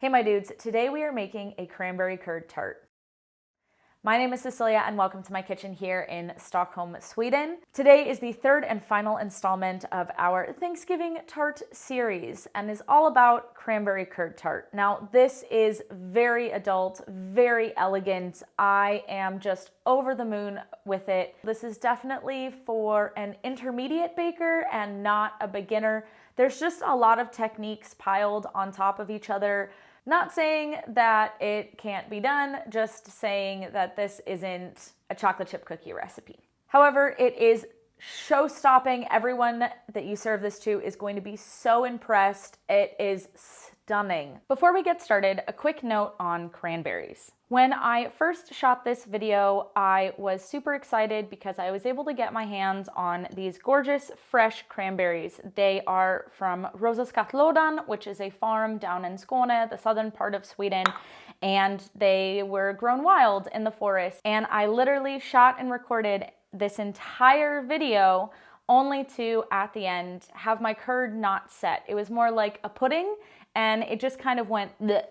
Hey my dudes, today we are making a cranberry curd tart. My name is Cecilia and welcome to my kitchen here in Stockholm, Sweden. Today is the third and final installment of our Thanksgiving tart series and is all about cranberry curd tart. Now this is very adult, very elegant. I am just over the moon with it. This is definitely for an intermediate baker and not a beginner. There's just a lot of techniques piled on top of each other. Not saying that it can't be done, just saying that this isn't a chocolate chip cookie recipe. However, it is show-stopping. Everyone that you serve this to is going to be so impressed. It is stunning. Before we get started, a quick note on cranberries. When I first shot this video, I was super excited because I was able to get my hands on these gorgeous fresh cranberries. They are from Roseskattlodan, which is a farm down in Skåne, the southern part of Sweden, and they were grown wild in the forest. And I literally shot and recorded this entire video only to, at the end, have my curd not set. It was more like a pudding, and it just kind of went bleh.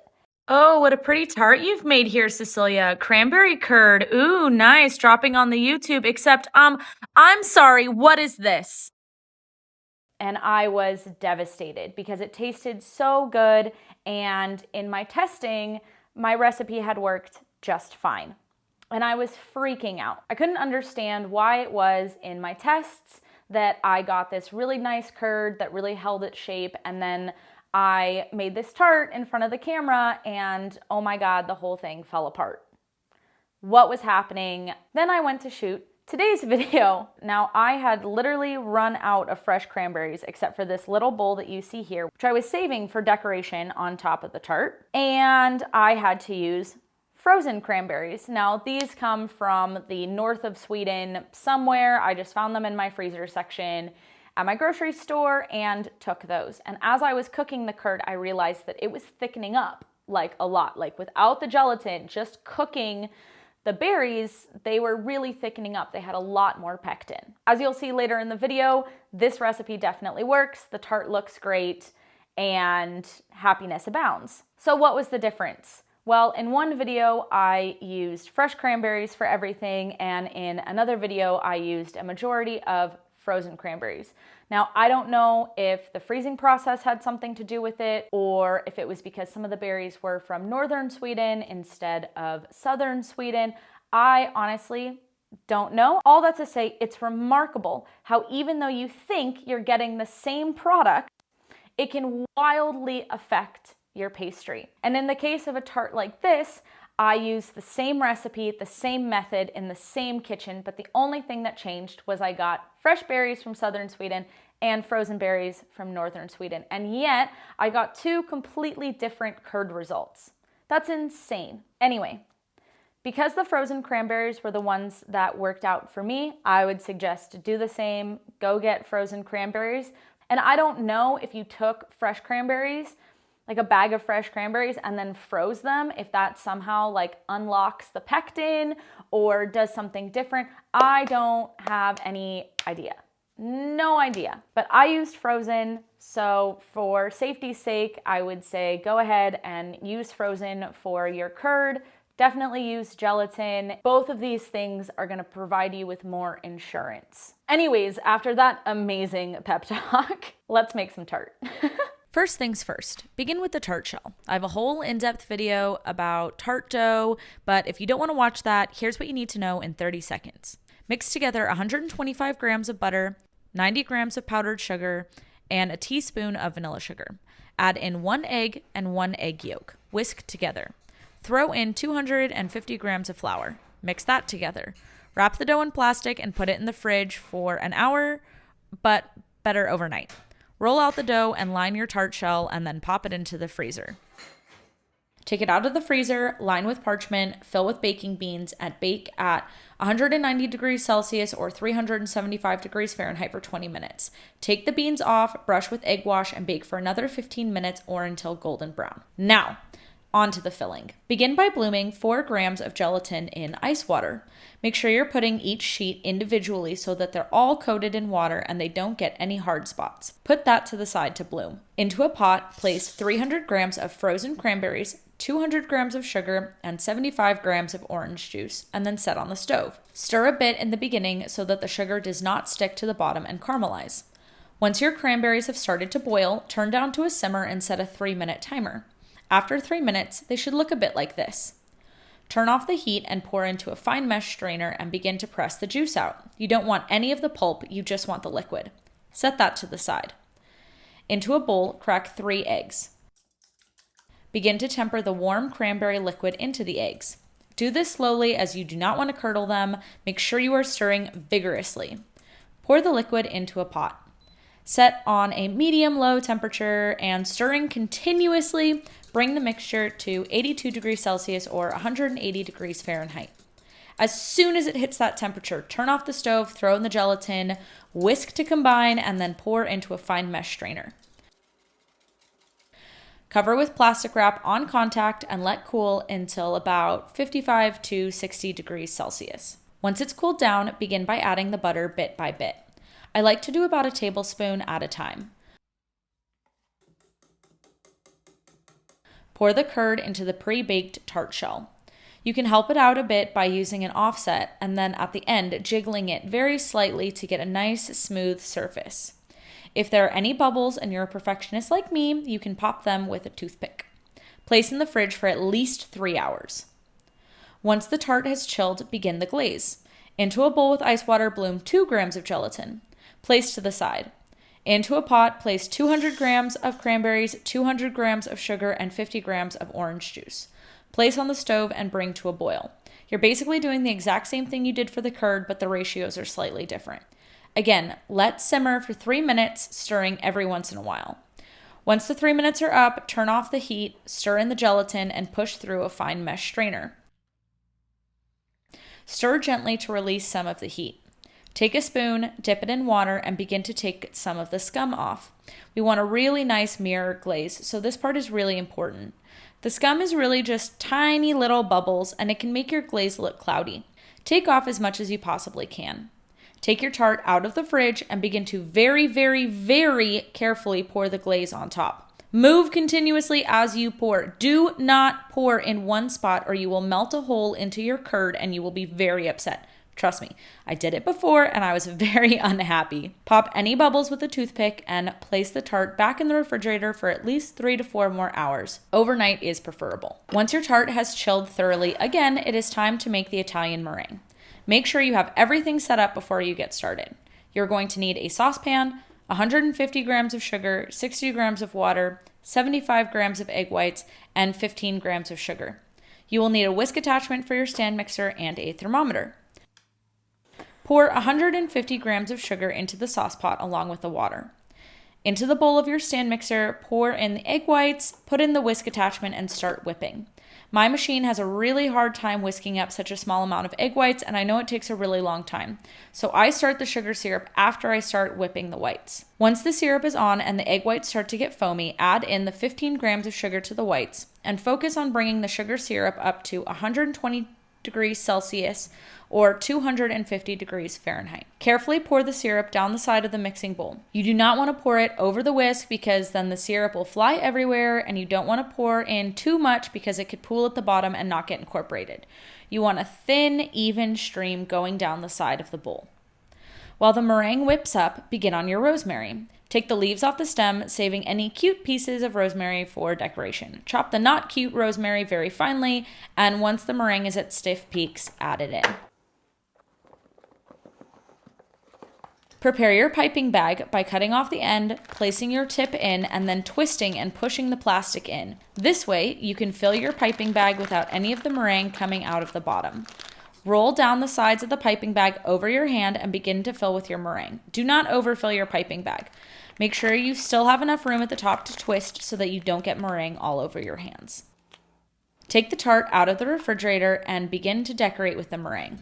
Oh, what a pretty tart you've made here, Cecilia. Cranberry curd. Ooh, nice. Dropping on the YouTube. Except, I'm sorry, what is this? And I was devastated because it tasted so good, and in my testing, my recipe had worked just fine. And I was freaking out. I couldn't understand why it was in my tests that I got this really nice curd that really held its shape, and then I made this tart in front of the camera and oh my God, the whole thing fell apart. What was happening? Then I went to shoot today's video. Now I had literally run out of fresh cranberries except for this little bowl that you see here, which I was saving for decoration on top of the tart. And I had to use frozen cranberries. Now these come from the north of Sweden somewhere. I just found them in my freezer section at my grocery store and took those. And as I was cooking the curd, I realized that it was thickening up like a lot. Like without the gelatin, just cooking the berries, they were really thickening up. They had a lot more pectin. As you'll see later in the video, this recipe definitely works. The tart looks great and happiness abounds. So what was the difference? Well, in one video, I used fresh cranberries for everything, and in another video, I used a majority of frozen cranberries. Now, I don't know if the freezing process had something to do with it, or if it was because some of the berries were from northern Sweden instead of southern Sweden. I honestly don't know. All that to say, it's remarkable how even though you think you're getting the same product, it can wildly affect your pastry. And in the case of a tart like this, I used the same recipe, the same method in the same kitchen, but the only thing that changed was I got fresh berries from southern Sweden and frozen berries from northern Sweden. And yet I got two completely different curd results. That's insane. Anyway, because the frozen cranberries were the ones that worked out for me, I would suggest to do the same. Go get frozen cranberries. And I don't know if you took fresh cranberries, like a bag of fresh cranberries, and then froze them, if that somehow like unlocks the pectin or does something different. I don't have any idea. No idea. But I used frozen, so for safety's sake, I would say go ahead and use frozen for your curd. Definitely use gelatin. Both of these things are gonna provide you with more insurance. Anyways, after that amazing pep talk, let's make some tart. First things first, begin with the tart shell. I have a whole in-depth video about tart dough, but if you don't want to watch that, here's what you need to know in 30 seconds. Mix together 125 grams of butter, 90 grams of powdered sugar, and a teaspoon of vanilla sugar. Add in 1 egg and 1 egg yolk. Whisk together. Throw in 250 grams of flour. Mix that together. Wrap the dough in plastic and put it in the fridge for an hour, but better overnight. Roll out the dough and line your tart shell and then pop it into the freezer. Take it out of the freezer, line with parchment, fill with baking beans, and bake at 190 degrees Celsius or 375 degrees Fahrenheit for 20 minutes. Take the beans off, brush with egg wash, and bake for another 15 minutes or until golden brown. Now, Onto the filling. Begin by blooming 4 grams of gelatin in ice water. Make sure you're putting each sheet individually so that they're all coated in water and they don't get any hard spots. Put that to the side to bloom. Into a pot, place 300 grams of frozen cranberries, 200 grams of sugar, and 75 grams of orange juice, and then set on the stove. Stir a bit in the beginning so that the sugar does not stick to the bottom and caramelize. Once your cranberries have started to boil, turn down to a simmer and set a 3-minute timer. After 3 minutes, they should look a bit like this. Turn off the heat and pour into a fine mesh strainer and begin to press the juice out. You don't want any of the pulp, you just want the liquid. Set that to the side. Into a bowl, crack 3 eggs. Begin to temper the warm cranberry liquid into the eggs. Do this slowly as you do not want to curdle them. Make sure you are stirring vigorously. Pour the liquid into a pot. Set on a medium-low temperature and stirring continuously, bring the mixture to 82 degrees Celsius or 180 degrees Fahrenheit. As soon as it hits that temperature, turn off the stove, throw in the gelatin, whisk to combine, and then pour into a fine mesh strainer. Cover with plastic wrap on contact and let cool until about 55 to 60 degrees Celsius. Once it's cooled down, begin by adding the butter bit by bit. I like to do about a tablespoon at a time. Pour the curd into the pre-baked tart shell. You can help it out a bit by using an offset and then at the end jiggling it very slightly to get a nice smooth surface. If there are any bubbles and you're a perfectionist like me, you can pop them with a toothpick. Place in the fridge for at least 3 hours. Once the tart has chilled, begin the glaze. Into a bowl with ice water, bloom 2 grams of gelatin. Place to the side. Into a pot, place 200 grams of cranberries, 200 grams of sugar, and 50 grams of orange juice. Place on the stove and bring to a boil. You're basically doing the exact same thing you did for the curd, but the ratios are slightly different. Again, let simmer for 3 minutes, stirring every once in a while. Once the 3 minutes are up, turn off the heat, stir in the gelatin, and push through a fine mesh strainer. Stir gently to release some of the heat. Take a spoon, dip it in water, and begin to take some of the scum off. We want a really nice mirror glaze, so this part is really important. The scum is really just tiny little bubbles, and it can make your glaze look cloudy. Take off as much as you possibly can. Take your tart out of the fridge and begin to very, very, very carefully pour the glaze on top. Move continuously as you pour. Do not pour in one spot or you will melt a hole into your curd and you will be very upset. Trust me, I did it before and I was very unhappy. Pop any bubbles with a toothpick and place the tart back in the refrigerator for at least 3 to 4 more hours. Overnight is preferable. Once your tart has chilled thoroughly, again, it is time to make the Italian meringue. Make sure you have everything set up before you get started. You're going to need a saucepan, 150 grams of sugar, 60 grams of water, 75 grams of egg whites, and 15 grams of sugar. You will need a whisk attachment for your stand mixer and a thermometer. Pour 150 grams of sugar into the sauce pot along with the water. Into the bowl of your stand mixer, pour in the egg whites, put in the whisk attachment, and start whipping. My machine has a really hard time whisking up such a small amount of egg whites, and I know it takes a really long time. So I start the sugar syrup after I start whipping the whites. Once the syrup is on and the egg whites start to get foamy, add in the 15 grams of sugar to the whites, and focus on bringing the sugar syrup up to 120 degrees Celsius or 250 degrees Fahrenheit. Carefully pour the syrup down the side of the mixing bowl. You do not want to pour it over the whisk because then the syrup will fly everywhere, and you don't want to pour in too much because it could pool at the bottom and not get incorporated. You want a thin, even stream going down the side of the bowl. While the meringue whips up, begin on your rosemary. Take the leaves off the stem, saving any cute pieces of rosemary for decoration. Chop the not cute rosemary very finely, and once the meringue is at stiff peaks, add it in. Prepare your piping bag by cutting off the end, placing your tip in, and then twisting and pushing the plastic in. This way, you can fill your piping bag without any of the meringue coming out of the bottom. Roll down the sides of the piping bag over your hand and begin to fill with your meringue. Do not overfill your piping bag. Make sure you still have enough room at the top to twist so that you don't get meringue all over your hands. Take the tart out of the refrigerator and begin to decorate with the meringue.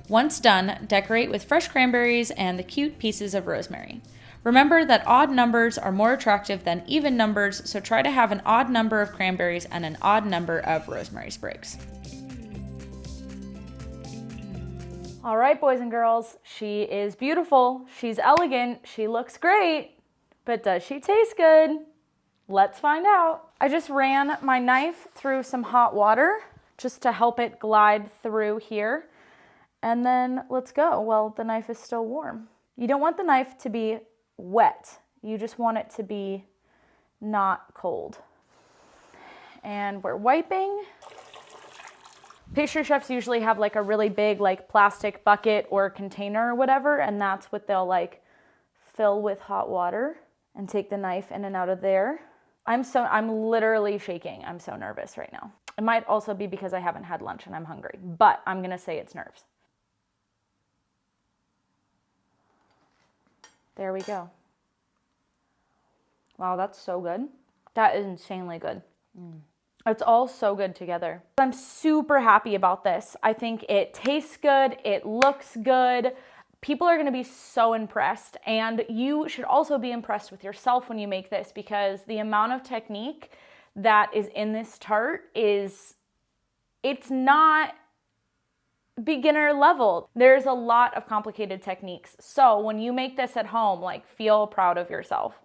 Once done, decorate with fresh cranberries and the cute pieces of rosemary. Remember that odd numbers are more attractive than even numbers, so try to have an odd number of cranberries and an odd number of rosemary sprigs. All right, boys and girls, she is beautiful, she's elegant, she looks great, but does she taste good? Let's find out. I just ran my knife through some hot water just to help it glide through here. And then let's go. Well, the knife is still warm. You don't want the knife to be wet. You just want it to be not cold. And we're wiping. Pastry chefs usually have like a really big like plastic bucket or container or whatever, and that's what they'll like fill with hot water and take the knife in and out of there. I'm literally shaking. I'm so nervous right now. It might also be because I haven't had lunch and I'm hungry, but I'm gonna say it's nerves. There we go. Wow, that's so good. That is insanely good. It's all so good together. I'm super happy about this. I think it tastes good, it looks good. People are gonna be so impressed, and you should also be impressed with yourself when you make this, because the amount of technique that is in this tart it's not beginner level. There's a lot of complicated techniques. So when you make this at home, like, feel proud of yourself.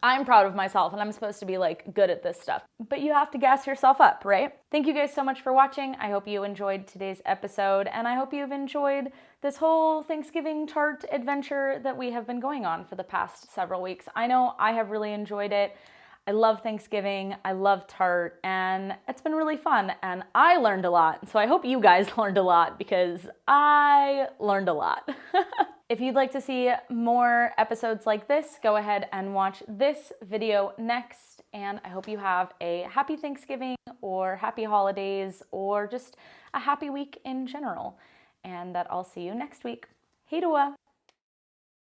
I'm proud of myself, and I'm supposed to be like good at this stuff, but you have to gas yourself up, right? Thank you guys so much for watching. I hope you enjoyed today's episode, and I hope you've enjoyed this whole Thanksgiving tart adventure that we have been going on for the past several weeks. I know I have really enjoyed it. I love Thanksgiving, I love tart, and it's been really fun, and I learned a lot. So I hope you guys learned a lot, because I learned a lot. If you'd like to see more episodes like this, go ahead and watch this video next, and I hope you have a happy Thanksgiving or happy holidays or just a happy week in general, and that I'll see you next week. Hej då!